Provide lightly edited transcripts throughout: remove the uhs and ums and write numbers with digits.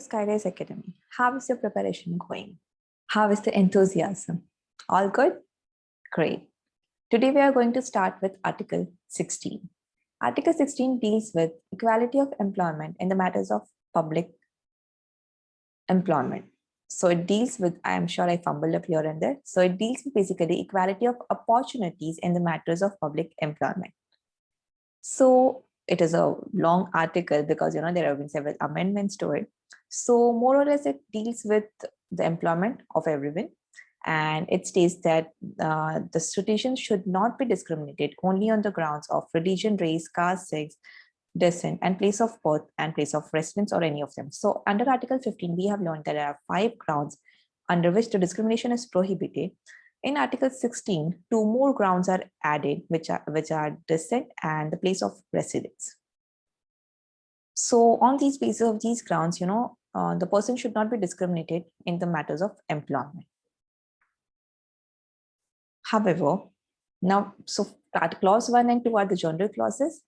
Skyrise Academy. How is your preparation going? How is the enthusiasm? All good? Great. Today we are going to start with Article 16. Article 16 deals with equality of employment in the matters of public employment. So it deals with, I am sure I fumbled up here and there. So it deals with basically equality of opportunities in the matters of public employment. So it is a long article because there have been several amendments to it. So more or less it deals with the employment of everyone, and it states that the citizens should not be discriminated only on the grounds of religion, race, caste, sex, descent, and place of birth and place of residence, or any of them. So under Article 15, we have learned that there are 5 grounds under which the discrimination is prohibited. In Article 16, 2 more grounds are added, which are descent and the place of residence. So on these basis of these grounds, the person should not be discriminated in the matters of employment. However, now, so clause 1 and 2 are the general clauses,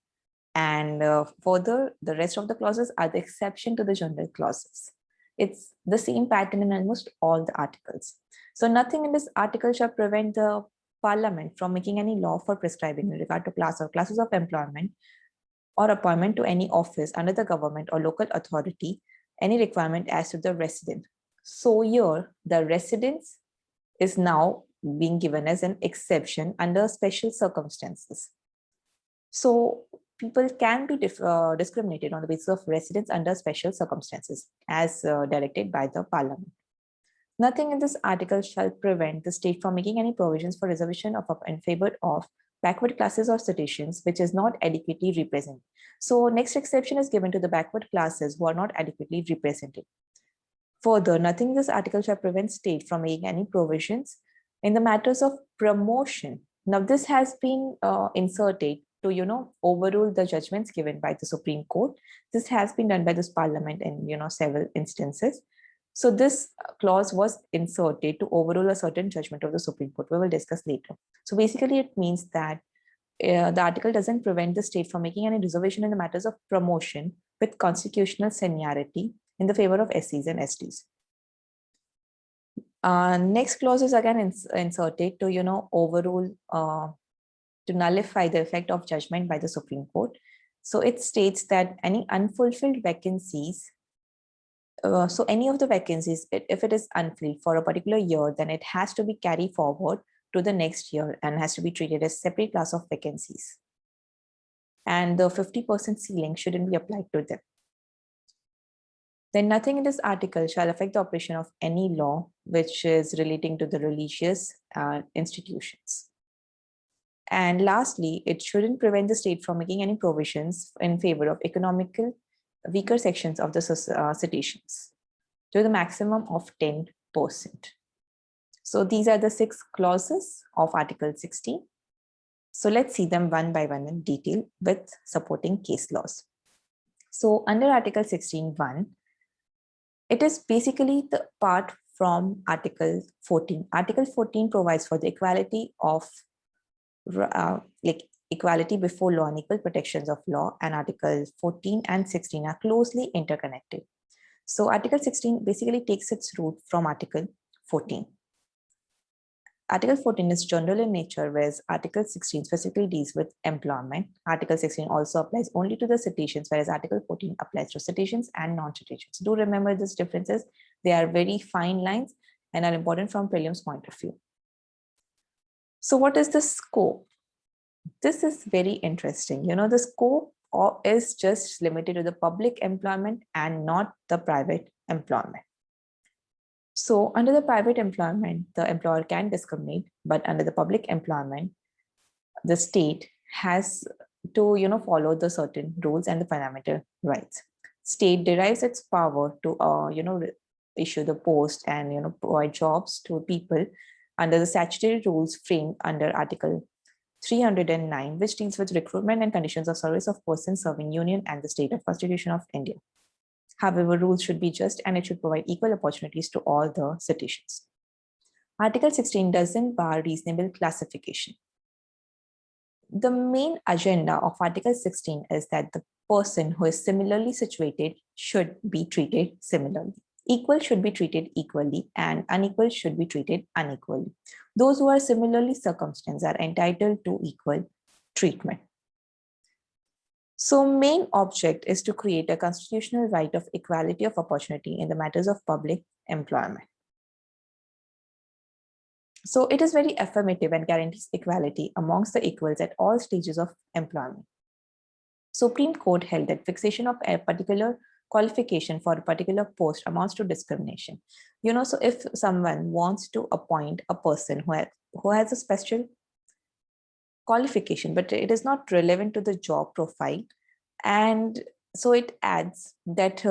and further, the rest of the clauses are the exception to the general clauses. It's the same pattern in almost all the articles. So nothing in this article shall prevent the Parliament from making any law for prescribing in regard to class or classes of employment or appointment to any office under the government or local authority, any requirement as to the resident. So here, the residence is now being given as an exception under special circumstances. So people can be discriminated on the basis of residence under special circumstances as directed by the Parliament. Nothing in this article shall prevent the state from making any provisions for reservation of in favor of backward classes or citizens which is not adequately represented. So next exception is given to the backward classes who are not adequately represented. Further, nothing in this article shall prevent state from making any provisions in the matters of promotion. Now this has been inserted to overrule the judgments given by the Supreme Court. This has been done by this Parliament in several instances. So this clause was inserted to overrule a certain judgment of the Supreme Court. We will discuss later. So basically it means that the article doesn't prevent the state from making any reservation in the matters of promotion with constitutional seniority in the favor of SCs and STs. Next clause is again inserted to overrule, to nullify the effect of judgment by the Supreme Court. So it states that any unfulfilled vacancies, so any of the vacancies, if it is unfilled for a particular year, then it has to be carried forward to the next year and has to be treated as separate class of vacancies. And the 50% ceiling shouldn't be applied to them. Then nothing in this article shall affect the operation of any law which is relating to the religious institutions. And lastly, it shouldn't prevent the state from making any provisions in favor of economical weaker sections of the citizens to the maximum of 10%. So these are the 6 clauses of Article 16. So let's see them one by one in detail with supporting case laws. So under Article 16(1), it is basically the part from Article 14. Article 14 provides for the equality of equality before law and equal protections of law, and Articles 14 and 16 are closely interconnected. So Article 16 basically takes its root from Article 14. Article 14 is general in nature, whereas Article 16 specifically deals with employment. Article 16 also applies only to the citizens, whereas Article 14 applies to citizens and non-citizens. Do remember these differences. They are very fine lines and are important from prelims point of view. So what is the scope? This is very interesting. The scope is just limited to the public employment and not the private employment. So under the private employment, the employer can discriminate, but under the public employment, the state has to follow the certain rules and the fundamental rights. State derives its power to issue the post and provide jobs to people under the statutory rules framed under Article 309, which deals with recruitment and conditions of service of persons serving Union and the State of Constitution of India. However, rules should be just and it should provide equal opportunities to all the citizens. Article 16 doesn't bar reasonable classification. The main agenda of Article 16 is that the person who is similarly situated should be treated similarly. Equal should be treated equally and unequal should be treated unequally. Those who are similarly circumstanced are entitled to equal treatment. So main object is to create a constitutional right of equality of opportunity in the matters of public employment. So it is very affirmative and guarantees equality amongst the equals at all stages of employment. Supreme Court held that fixation of a particular qualification for a particular post amounts to discrimination. So if someone wants to appoint a person who has a special qualification, but it is not relevant to the job profile, and so it adds that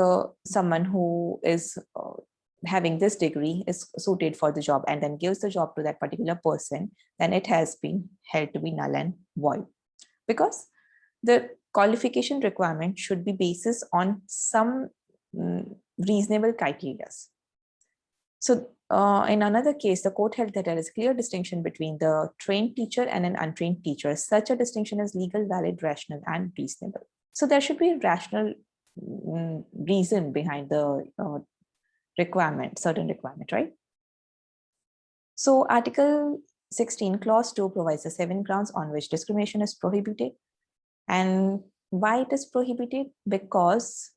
someone who is having this degree is suited for the job and then gives the job to that particular person, then it has been held to be null and void, because the qualification requirement should be based on some reasonable criteria. So in another case, the court held that there is clear distinction between the trained teacher and an untrained teacher. Such a distinction is legal, valid, rational, and reasonable. So there should be a rational reason behind the certain requirement, right? So Article 16, Clause 2 provides the 7 grounds on which discrimination is prohibited. And why it is prohibited? Because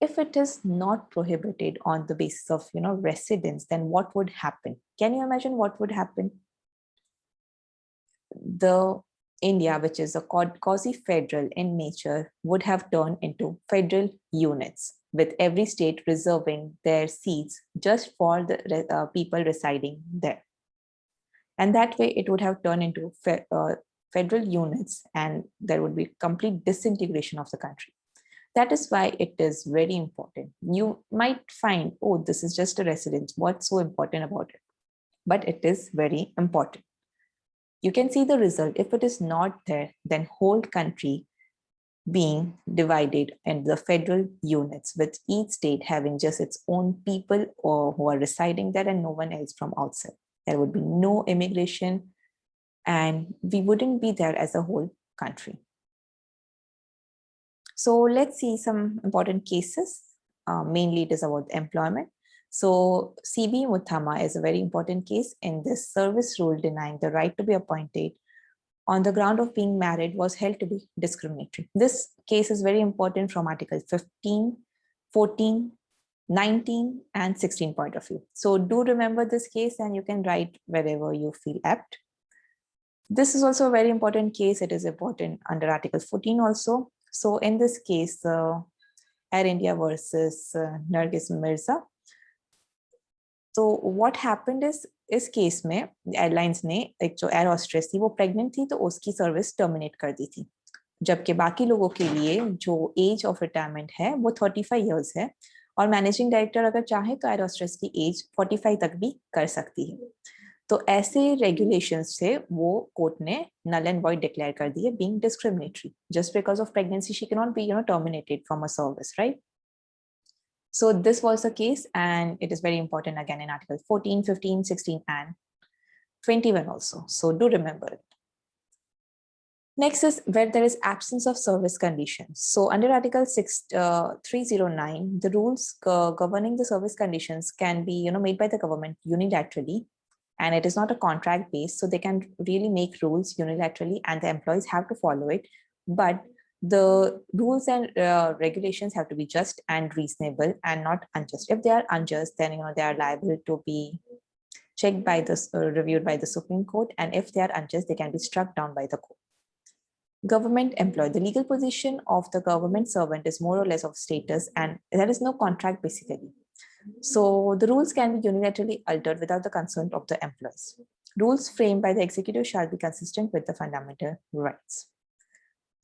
if it is not prohibited on the basis of residence, then what would happen? Can you imagine what would happen? The India, which is a quasi-federal in nature, would have turned into federal units, with every state reserving their seats just for the people residing there. And that way it would have turned into federal units, and there would be complete disintegration of the country. That is why it is very important. You might find, oh, this is just a residence. What's so important about it? But it is very important. You can see the result. If it is not there, then whole country being divided into the federal units, with each state having just its own people or who are residing there and no one else from outside. There would be no immigration, and we wouldn't be there as a whole country. So let's see some important cases. Mainly it is about employment. So CB Muthama is a very important case. In this, service rule denying the right to be appointed on the ground of being married was held to be discriminatory. This case is very important from Article 15, 14, 19, and 16 point of view. So do remember this case and you can write wherever you feel apt. This is also a very important case. It is important under Article 14 also. So in this case, Air India versus Nargis Mirza. So what happened is, इस case में airlines ने एक जो air hostess थी वो pregnant थी, तो उसकी सर्विस टर्मिनेट कर दी थी, जबकि बाकी लोगों के लिए जो एज ऑफ रिटायरमेंट है वो 35 इयर्स है, और मैनेजिंग डायरेक्टर अगर चाहे तो एयर होस्टेस की एज 45 तक भी कर सकती है. तो ऐसे रेगुलेशंस से वो कोर्ट ने नल एंड वॉइड डिक्लेयर कर दिए, being discriminatory. Just because of pregnancy she can not be terminated from a service, right? So this was the case, and it is very important again in Article 14, 15, 16, and 21 also. So do remember it. Next is where there is absence of service conditions. So under Article 309, the rules governing the service conditions can be made by the government unilaterally, and it is not a contract based. So they can really make rules unilaterally and the employees have to follow it. But the rules and regulations have to be just and reasonable and not unjust. If they are unjust, then they are liable to be checked by this, reviewed by the Supreme Court, and if they are unjust, they can be struck down by the court. Government employee. The legal position of the government servant is more or less of status, and there is no contract basically. So the rules can be unilaterally altered without the consent of the employees. Rules framed by the executive shall be consistent with the fundamental rights.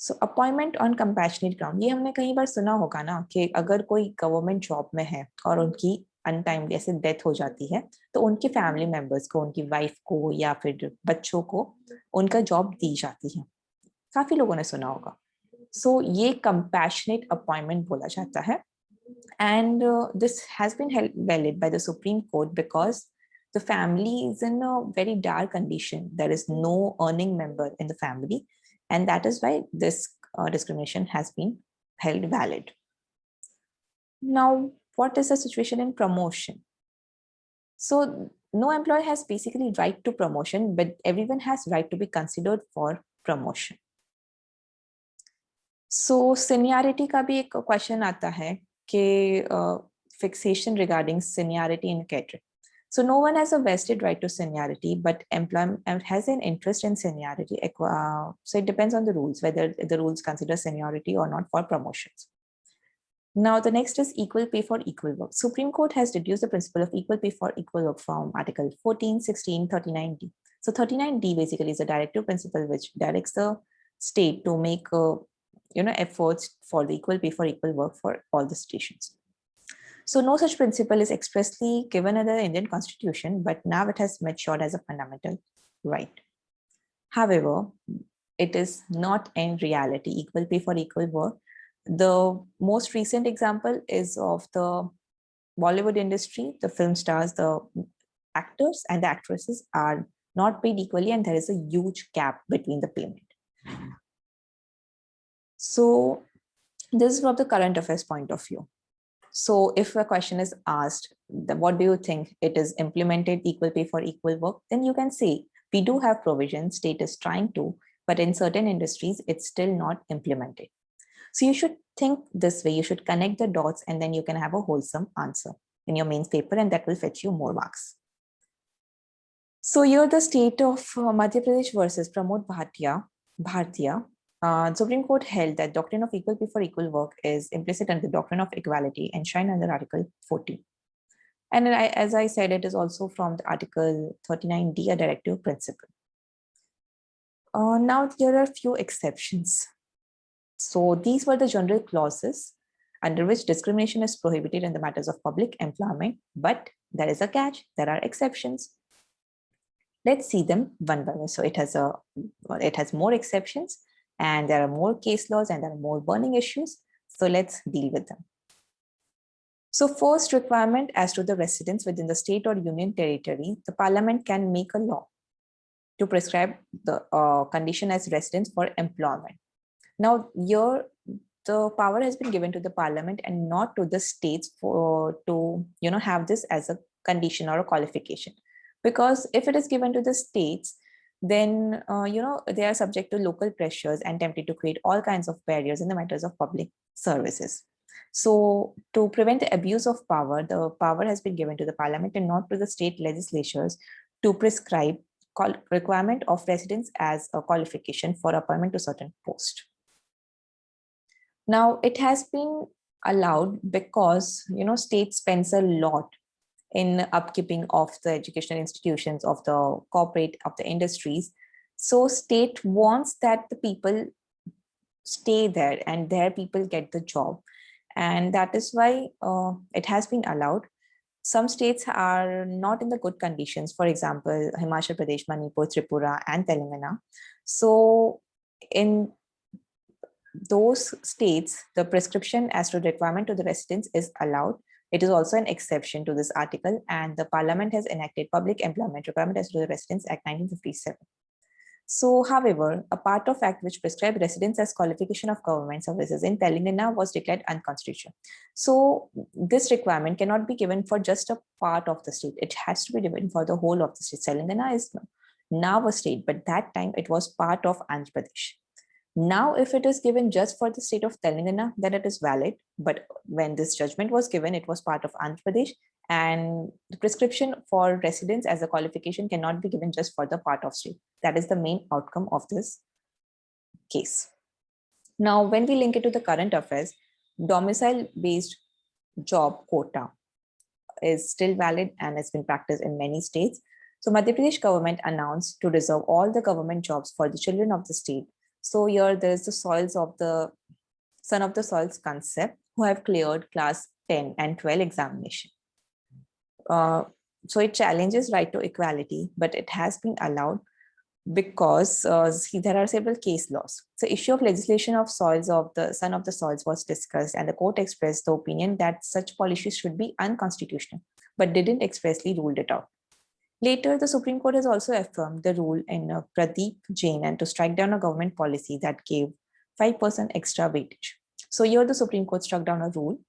So appointment on compassionate ground, ये हमने कई बार सुना होगा ना कि अगर कोई government job में है और उनकी अनटाइमली ऐसे डेथ हो जाती है, तो उनके फैमिली मेंबर्स को, उनकी वाइफ को या फिर बच्चों को उनका जॉब दी जाती है. काफी लोगों ने सुना होगा. सो ये कंपैशनेट अपॉइंटमेंट बोला जाता है, and this has been held valid by the Supreme Court because the family is in a very dire condition. There is no earning member in the family, and that is why this discrimination has been held valid. Now, what is the situation in promotion? So no employee has basically right to promotion, but everyone has right to be considered for promotion. So seniority का भी एक question आता है कि fixation regarding seniority in cadre. So no one has a vested right to seniority, but employment has an interest in seniority. So it depends on the rules, whether the rules consider seniority or not for promotions. Now, the next is equal pay for equal work. Supreme Court has deduced the principle of equal pay for equal work from Article 14, 16, 39D. So 39D basically is a directive principle which directs the state to make efforts for the equal pay for equal work for all the stations. So no such principle is expressly given in the Indian Constitution, but now it has matured as a fundamental right. However, it is not in reality equal pay for equal work. The most recent example is of the Bollywood industry. The film stars, the actors and the actresses are not paid equally, and there is a huge gap between the payment. So this is from the current affairs point of view. So if a question is asked, what do you think it is implemented equal pay for equal work? Then you can say, we do have provisions, state is trying to, but in certain industries, it's still not implemented. So you should think this way, you should connect the dots and then you can have a wholesome answer in your mains paper and that will fetch you more marks. So here the state of Madhya Pradesh versus Pramod Bhartiya, Supreme Court held that doctrine of equal pay for equal work is implicit under the doctrine of equality enshrined under Article 40. And as I said, it is also from the Article 39D, a directive principle. Now there are a few exceptions. So these were the general clauses under which discrimination is prohibited in the matters of public employment, but there is a catch, there are exceptions. Let's see them one by one. So it has more exceptions and there are more case laws and there are more burning issues. So let's deal with them. So first requirement as to the residents within the state or union territory, the parliament can make a law to prescribe the condition as residence for employment. Now here the power has been given to the parliament and not to the states to have this as a condition or a qualification. Because if it is given to the states, then they are subject to local pressures and tempted to create all kinds of barriers in the matters of public services. So to prevent the abuse of power, the power has been given to the parliament and not to the state legislatures to prescribe requirement of residence as a qualification for appointment to certain post. Now it has been allowed because state spends a lot in upkeeping of the educational institutions, of the corporate, of the industries. So state wants that the people stay there and their people get the job. And that is why it has been allowed. Some states are not in the good conditions. For example, Himachal Pradesh, Manipur, Tripura, and Telangana. So in those states, the prescription as to requirement to the residents is allowed. It is also an exception to this article, and the parliament has enacted Public Employment Requirement as to the Residence Act 1957. So, however, a part of act which prescribed residence as qualification of government services in Telangana was declared unconstitutional. So this requirement cannot be given for just a part of the state. It has to be given for the whole of the state. Telangana is now a state, but that time it was part of Andhra Pradesh. Now, if it is given just for the state of Telangana, then it is valid. But when this judgment was given, it was part of Andhra Pradesh, and the prescription for residence as a qualification cannot be given just for the part of state. That is the main outcome of this case. Now, when we link it to the current affairs, domicile-based job quota is still valid and has been practiced in many states. So Madhya Pradesh government announced to reserve all the government jobs for the children of the state. So here there is the soils of the son of the soils concept who have cleared class 10 and 12 examination. So it challenges right to equality, but it has been allowed because there are several case laws. So issue of legislation of soils of the son of the soils was discussed, and the court expressed the opinion that such policies should be unconstitutional, but didn't expressly rule it out. Later, the Supreme Court has also affirmed the rule in Pradeep Jain and to strike down a government policy that gave 5% extra weightage. So here the Supreme Court struck down a rule.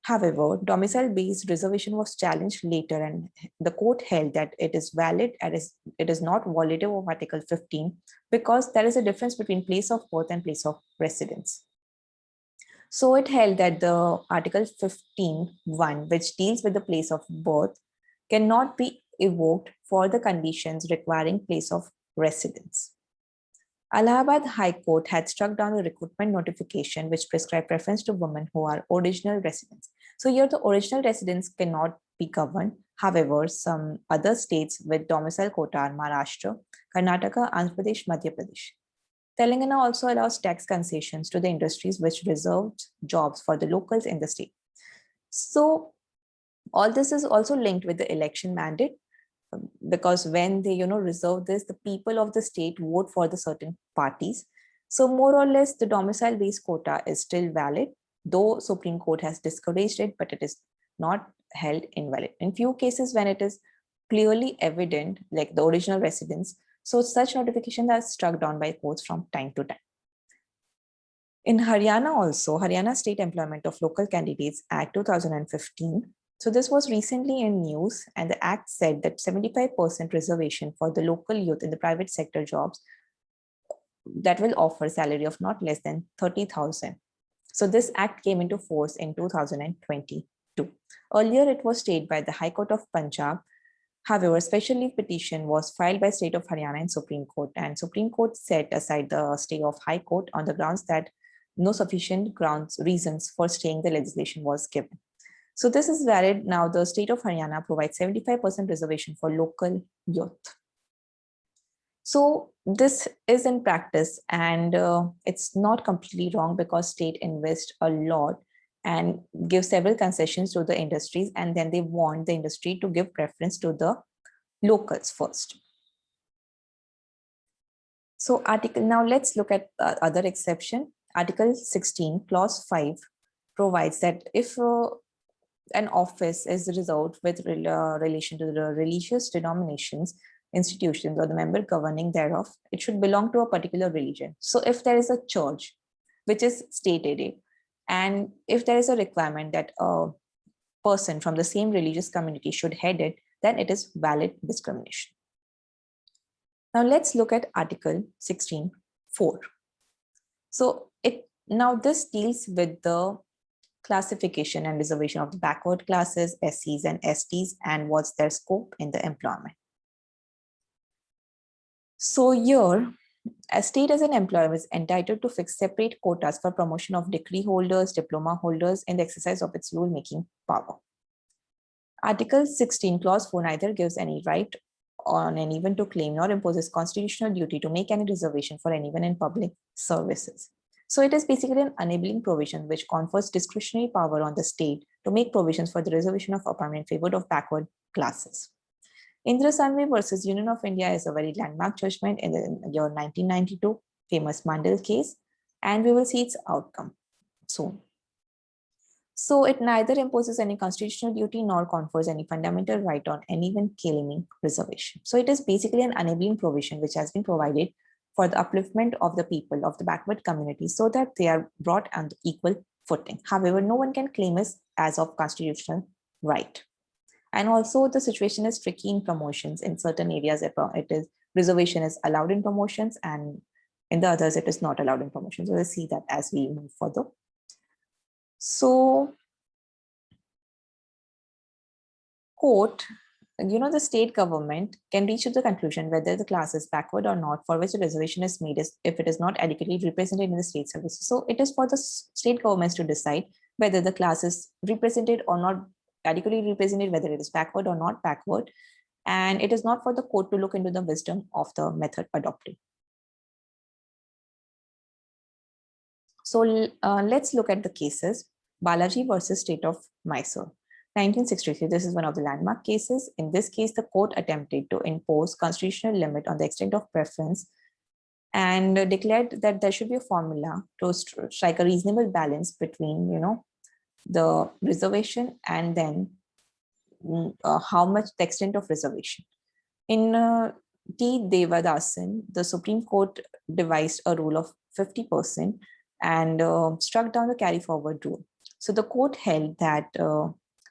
However, domicile-based reservation was challenged later, and the court held that it is valid and it is not violative of Article 15 because there is a difference between place of birth and place of residence. So it held that the Article 15(1), which deals with the place of birth, cannot be evoked for the conditions requiring place of residence. Allahabad High Court had struck down a recruitment notification which prescribed preference to women who are original residents. So here the original residents cannot be governed. However, some other states with domicile quota are Maharashtra, Karnataka, Andhra Pradesh, Madhya Pradesh. Telangana also allows tax concessions to the industries which reserved jobs for the locals in the state. So all this is also linked with the election mandate, because when they reserve this, the people of the state vote for the certain parties. So more or less the domicile based quota is still valid, though Supreme Court has discouraged it, but it is not held invalid. In few cases when it is clearly evident, like the original residence, so such notifications are struck down by courts from time to time. In Haryana also, Haryana State Employment of Local Candidates Act 2015. So this was recently in news, and the act said that 75% reservation for the local youth in the private sector jobs that will offer salary of not less than 30,000. So this act came into force in 2022. Earlier, it was stayed by the High Court of Punjab. However, a special leave petition was filed by State of Haryana in Supreme Court, and Supreme Court set aside the stay of High Court on the grounds that no sufficient reasons for staying the legislation was given. So this is valid. Now the state of Haryana provides 75% reservation for local youth. So this is in practice, and it's not completely wrong because state invests a lot and give several concessions to the industries, and then they want the industry to give preference to the locals first. So now let's look at other exception. Article 16, clause 5 provides that if an office is reserved with relation to the religious denominations, institutions, or the member governing thereof, it should belong to a particular religion. So if there is a church which is state-aided, and if there is a requirement that a person from the same religious community should head it, then it is valid discrimination. Now let's look at Article 16(4). So now this deals with the classification and reservation of the backward classes, SCs and STs, and what's their scope in the employment. So here, a state as an employer is entitled to fix separate quotas for promotion of degree holders, diploma holders in the exercise of its rule-making power. Article 16, clause 4 neither gives any right on anyone to claim nor imposes constitutional duty to make any reservation for anyone in public services. So it is basically an enabling provision which confers discretionary power on the state to make provisions for the reservation of appointment in favor of backward classes. Indra Sanvi versus Union of India is a very landmark judgment in the year 1992, famous Mandal case, and we will see its outcome soon. So it neither imposes any constitutional duty nor confers any fundamental right on anyone claiming reservation. So it is basically an enabling provision which has been provided for the upliftment of the people of the backward community so that they are brought on equal footing. However, no one can claim it as of constitutional right. And also the situation is tricky in promotions. In certain areas, reservation is allowed in promotions, and in the others, it is not allowed in promotions. So we'll see that as we move further. So court, the state government can reach to the conclusion whether the class is backward or not, for which a reservation is made if it is not adequately represented in the state services. So it is for the state governments to decide whether the class is represented or not adequately represented, whether it is backward or not backward. And it is not for the court to look into the wisdom of the method adopted. So let's look at the cases. Balaji versus State of Mysore. 1963, this is one of the landmark cases. In this case, the court attempted to impose constitutional limit on the extent of preference and declared that there should be a formula to strike a reasonable balance between, the reservation and then how much the extent of reservation. In T. Devadasan, the Supreme Court devised a rule of 50%, and struck down the carry forward rule. So the court held that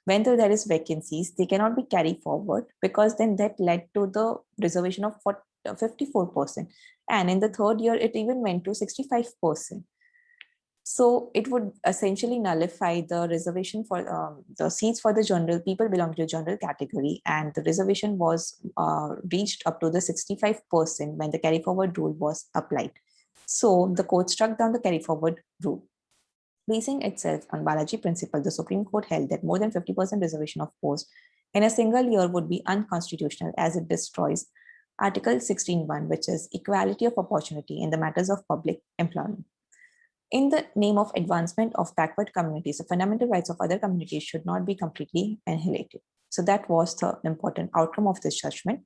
when there is vacancies, they cannot be carried forward, because then that led to the reservation of 54%. And in the third year, it even went to 65%. So it would essentially nullify the reservation for the seats for the general people belonging to the general category, and the reservation was reached up to the 65% when the carry forward rule was applied. So the court struck down the carry forward rule. Basing itself on Balaji principle, the Supreme Court held that more than 50% reservation of post in a single year would be unconstitutional, as it destroys Article 16(1), which is equality of opportunity in the matters of public employment. In the name of advancement of backward communities, the fundamental rights of other communities should not be completely annihilated. So that was the important outcome of this judgment.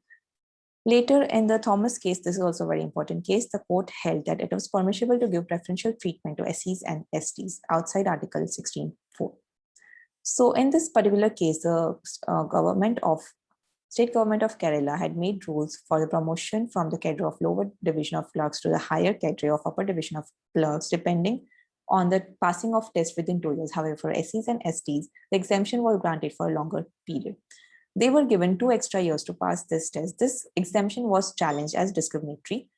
Later in the Thomas case, this is also a very important case, the court held that it was permissible to give preferential treatment to SCs and STs outside Article 16(4). So in this particular case, the state government of Kerala had made rules for the promotion from the cadre of lower division of clerks to the higher cadre of upper division of clerks, depending on the passing of tests within 2 years. However, for SCs and STs, the exemption was granted for a longer period. They were given 2 extra years to pass this test. This exemption was challenged as discriminatory.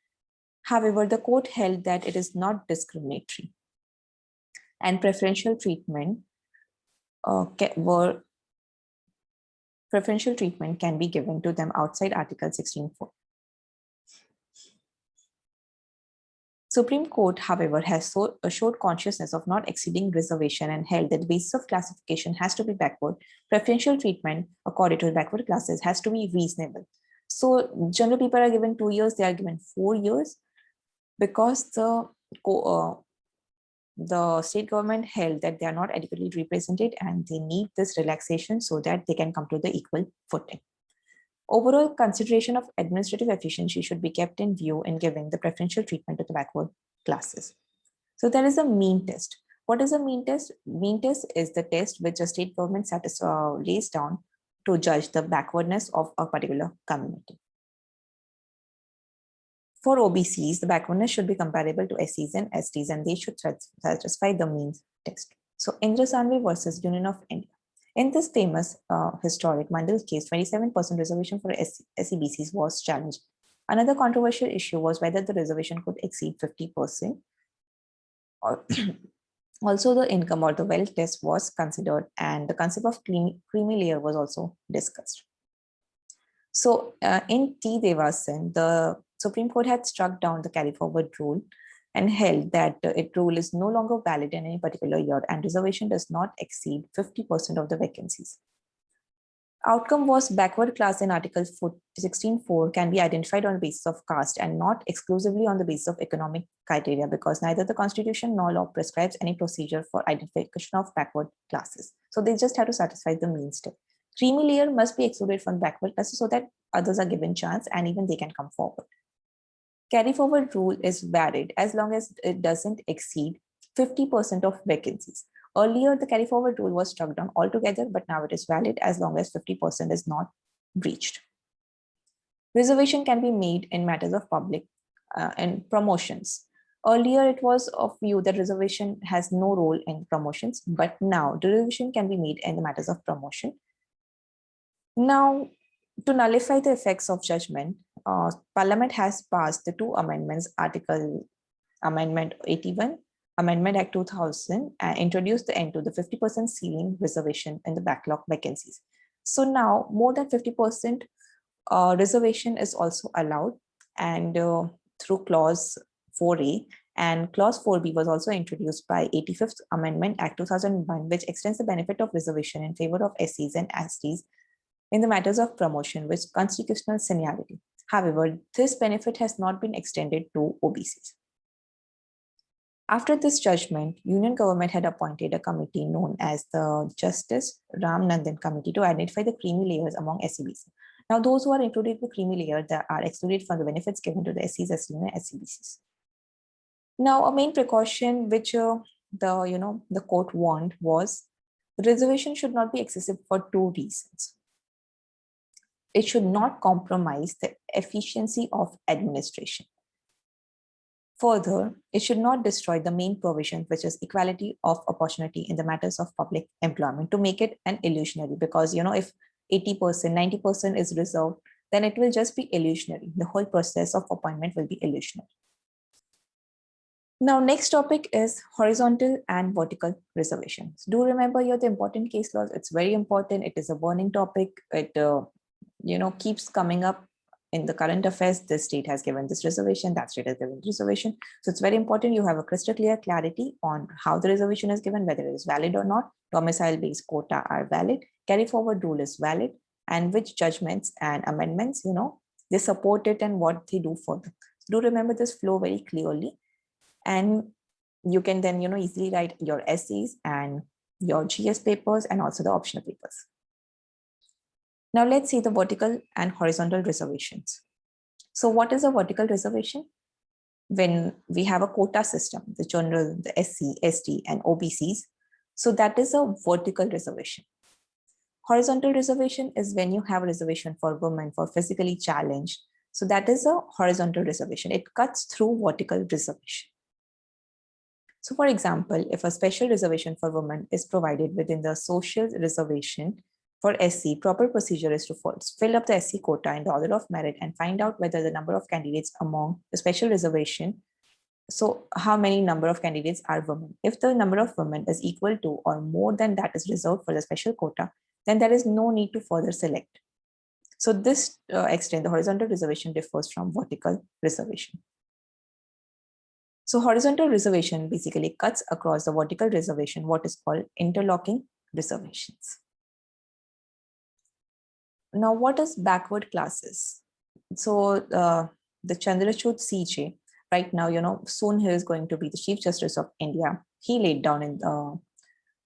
However, the court held that it is not discriminatory, and preferential treatment can be given to them outside Article 16(4). Supreme Court, however, has showed consciousness of not exceeding reservation and held that the basis of classification has to be backward. Preferential treatment according to the backward classes has to be reasonable. So general people are given 2 years, they are given 4 years, because the state government held that they are not adequately represented and they need this relaxation so that they can come to the equal footing. Overall consideration of administrative efficiency should be kept in view in giving the preferential treatment to the backward classes. So there is a mean test. What is a mean test? Mean test is the test which a state government lays down to judge the backwardness of a particular community. For OBCs, the backwardness should be comparable to SCs and STs, and they should satisfy the mean test. So Indra Sanvi versus Union of India. In this famous historic Mandal case, 27% reservation for SEBCs was challenged. Another controversial issue was whether the reservation could exceed 50%. Also, the income or the wealth test was considered, and the concept of creamy layer was also discussed. So in T. Devasan, the Supreme Court had struck down the carry forward rule and held that its rule is no longer valid in any particular year, and reservation does not exceed 50% of the vacancies. Outcome was backward class in Article 16(4) can be identified on the basis of caste and not exclusively on the basis of economic criteria, because neither the Constitution nor law prescribes any procedure for identification of backward classes. So they just have to satisfy the mean step. Creamy layer must be excluded from backward classes so that others are given chance and even they can come forward. Carry forward rule is valid as long as it doesn't exceed 50% of vacancies. Earlier, the carry forward rule was struck down altogether, but now it is valid as long as 50% is not breached. Reservation can be made in matters of public and promotions. Earlier, it was of view that reservation has no role in promotions, but now the reservation can be made in the matters of promotion. Now, to nullify the effects of judgment, Parliament has passed the 2 amendments, Article Amendment 81, Amendment Act 2000, and introduced the end to the 50% ceiling reservation in the backlog vacancies. So now more than 50% reservation is also allowed, and through clause 4A, and clause 4B was also introduced by 85th Amendment Act 2001, which extends the benefit of reservation in favor of SCs and STs in the matters of promotion with constitutional seniority. However, this benefit has not been extended to OBCs. After this judgment, Union government had appointed a committee known as the Justice Ram Nandan Committee to identify the creamy layers among SEBCs. Now, those who are included in the creamy layer that are excluded from the benefits given to the SCs, STs, and SEBCs. Now, a main precaution which the court warned was the reservation should not be excessive for 2 reasons. It should not compromise the efficiency of administration. Further, it should not destroy the main provision, which is equality of opportunity in the matters of public employment, to make it an illusionary. Because, if 80%, 90% is reserved, then it will just be illusionary. The whole process of appointment will be illusionary. Now, next topic is horizontal and vertical reservations. Do remember here the important case laws. It's very important. It is a burning topic. It keeps coming up in the current affairs. This state has given this reservation, that state has given this reservation. So it's very important you have a crystal clear clarity on how the reservation is given, whether it is valid or not. Domicile-based quota are valid. Carry forward rule is valid, and which judgments and amendments, they support it and what they do for them. So do remember this flow very clearly. And you can then, easily write your essays and your GS papers and also the optional papers. Now let's see the vertical and horizontal reservations. So what is a vertical reservation? When we have a quota system, the general, the SC, ST, and OBCs, so that is a vertical reservation. Horizontal reservation is when you have a reservation for women, for physically challenged. So that is a horizontal reservation. It cuts through vertical reservation. So for example, if a special reservation for women is provided within the social reservation for SC, proper procedure is to first fill up the SC quota in the order of merit and find out whether the number of candidates among the special reservation, so how many number of candidates are women. If the number of women is equal to or more than that is reserved for the special quota, then there is no need to further select. So this extent, the horizontal reservation differs from vertical reservation. So horizontal reservation basically cuts across the vertical reservation, what is called interlocking reservations. Now, what is backward classes? So the Chandrachud CJ, right now, soon he is going to be the Chief Justice of India. He laid down in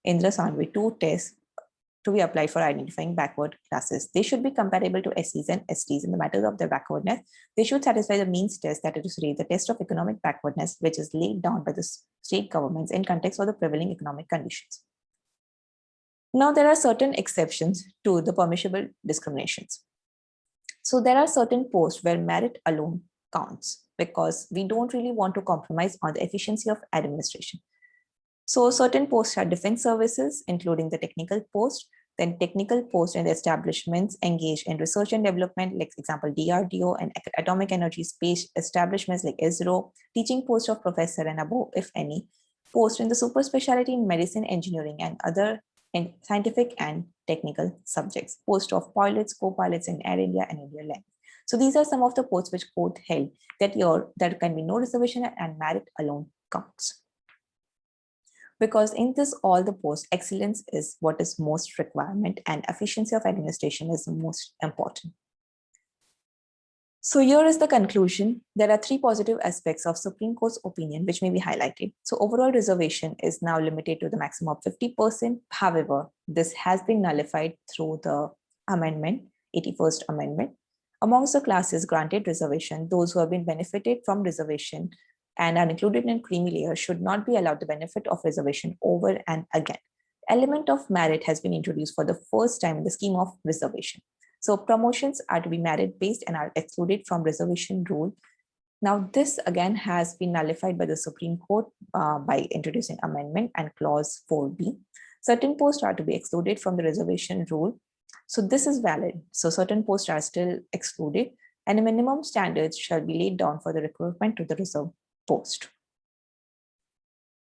Indra Sandvi 2 tests to be applied for identifying backward classes. They should be comparable to SCs and STs in the matter of their backwardness. They should satisfy the means test, that is to say, the test of economic backwardness, which is laid down by the state governments in context of the prevailing economic conditions. Now, there are certain exceptions to the permissible discriminations. So there are certain posts where merit alone counts because we don't really want to compromise on the efficiency of administration. So certain posts are defense services, including the technical post, then technical posts in the establishments engaged in research and development, like example, DRDO and atomic energy space establishments like ISRO, teaching post of professor and above, if any, post in the super specialty in medicine, engineering, and other scientific and technical subjects, post of pilots, co-pilots in Air India and India Land. So these are some of the posts which court held that there can be no reservation and merit alone counts. Because in this all the posts, excellence is what is most requirement and efficiency of administration is the most important. So here is the conclusion. There are 3 positive aspects of Supreme Court's opinion which may be highlighted. So overall reservation is now limited to the maximum of 50%. However, this has been nullified through the amendment, 81st Amendment. Amongst the classes granted reservation, those who have been benefited from reservation and are included in creamy layer should not be allowed the benefit of reservation over and again. Element of merit has been introduced for the first time in the scheme of reservation. So promotions are to be merit-based and are excluded from reservation rule. Now, this again has been nullified by the Supreme Court by introducing amendment and clause 4B. Certain posts are to be excluded from the reservation rule. So this is valid. So certain posts are still excluded and minimum standards shall be laid down for the recruitment to the reserve post.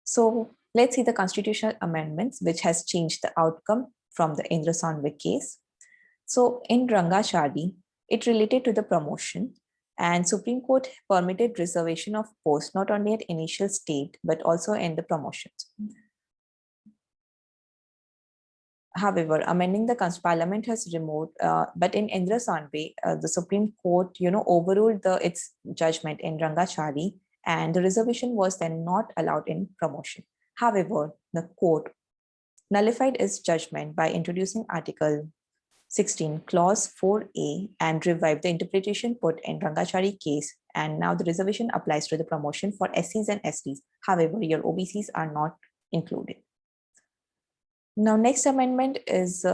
So let's see the constitutional amendments which has changed the outcome from the Indra Sandvi case. So in Rangachari, it related to the promotion and Supreme Court permitted reservation of posts not only at initial stage but also in the promotions. However, amending the Parliament has removed, but in Indra Sandvi, the Supreme Court, overruled its judgment in Rangachari, and the reservation was then not allowed in promotion. However, the court nullified its judgment by introducing Article 16, Clause 4A, and revived the interpretation put in Rangachari case. And now the reservation applies to the promotion for SCs and STs. However, your OBCs are not included. Now, next amendment is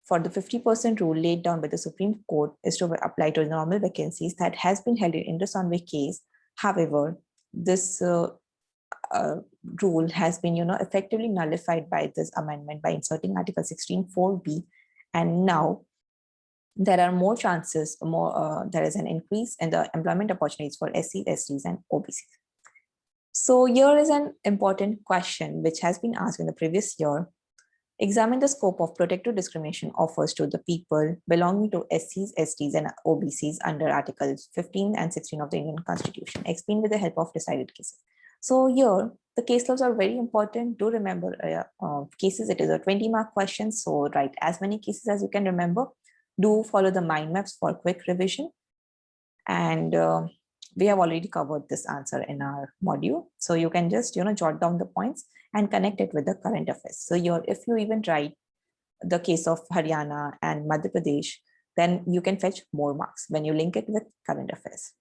for the 50% rule laid down by the Supreme Court is to apply to normal vacancies that has been held in Indra Sandvi case. However, this rule has been, effectively nullified by this amendment by inserting Article 16(4)(b), and now there are more chances, there is an increase in the employment opportunities for SCs, STs, and OBCs. So here is an important question which has been asked in the previous year. Examine the scope of protective discrimination offers to the people belonging to SCs, STs, and OBCs under Articles 15 and 16 of the Indian Constitution. Explain with the help of decided cases. So here, the case laws are very important. Do remember cases. It is a 20-mark question. So write as many cases as you can remember. Do follow the mind maps for quick revision. And we have already covered this answer in our module. So you can just, jot down the points and connect it with the current affairs. So if you even write the case of Haryana and Madhya Pradesh, then you can fetch more marks when you link it with current affairs.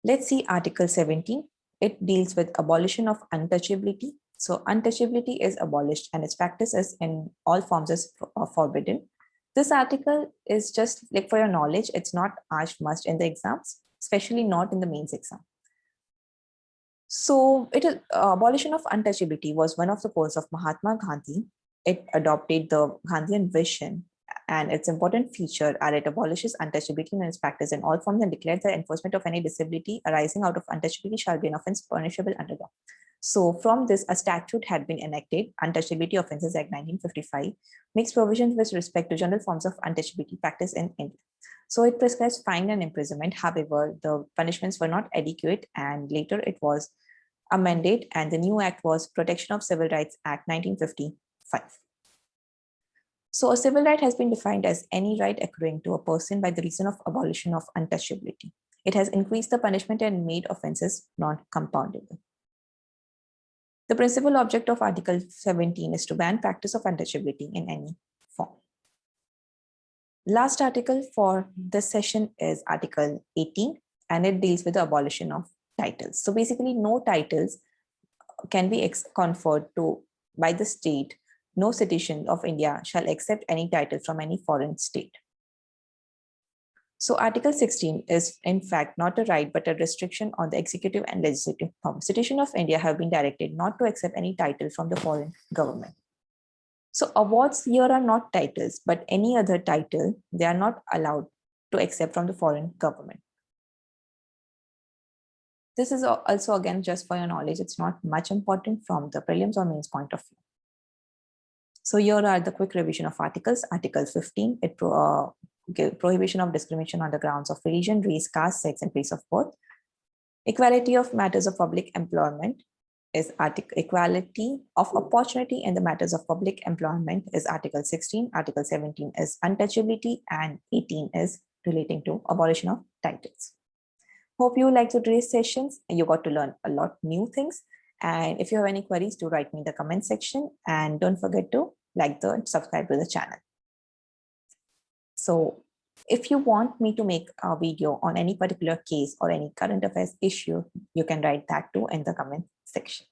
Let's see Article 17. It deals with abolition of untouchability. So untouchability is abolished and its practice is in all forms is forbidden. This article is just like for your knowledge, it's not asked much in the exams, especially not in the mains exam. So abolition of untouchability was one of the goals of Mahatma Gandhi. It adopted the Gandhian vision, and its important feature are it abolishes untouchability in its practice in all forms and declares the enforcement of any disability arising out of untouchability shall be an offense punishable under law. So from this, a statute had been enacted, Untouchability Offences Act 1955, makes provisions with respect to general forms of untouchability practice in India. So it prescribes fine and imprisonment. However, the punishments were not adequate, and later it was amended, and the new act was Protection of Civil Rights Act 1955. So a civil right has been defined as any right accruing to a person by the reason of abolition of untouchability. It has increased the punishment and made offenses non-compoundable. The principal object of Article 17 is to ban practice of untouchability in any form. Last article for this session is Article 18, and it deals with the abolition of titles. So basically, no titles can be conferred to by the state. No citizen of India shall accept any title from any foreign state. So Article 16 is in fact not a right, but a restriction on the executive and legislative powers. Citizens of India have been directed not to accept any title from the foreign government. So awards here are not titles, but any other title, they are not allowed to accept from the foreign government. This is also, again, just for your knowledge, it's not much important from the prelims or mains point of view. So here are the quick revision of articles. Article 15, prohibition of discrimination on the grounds of religion, race, caste, sex, and place of birth. Equality of matters of public employment is equality of opportunity in the matters of public employment is Article 16. Article 17 is untouchability, and 18 is relating to abolition of titles. Hope you liked today's sessions. You got to learn a lot new things. And if you have any queries, do write me in the comment section, and don't forget to like and subscribe to the channel. So if you want me to make a video on any particular case or any current affairs issue, you can write that too in the comment section.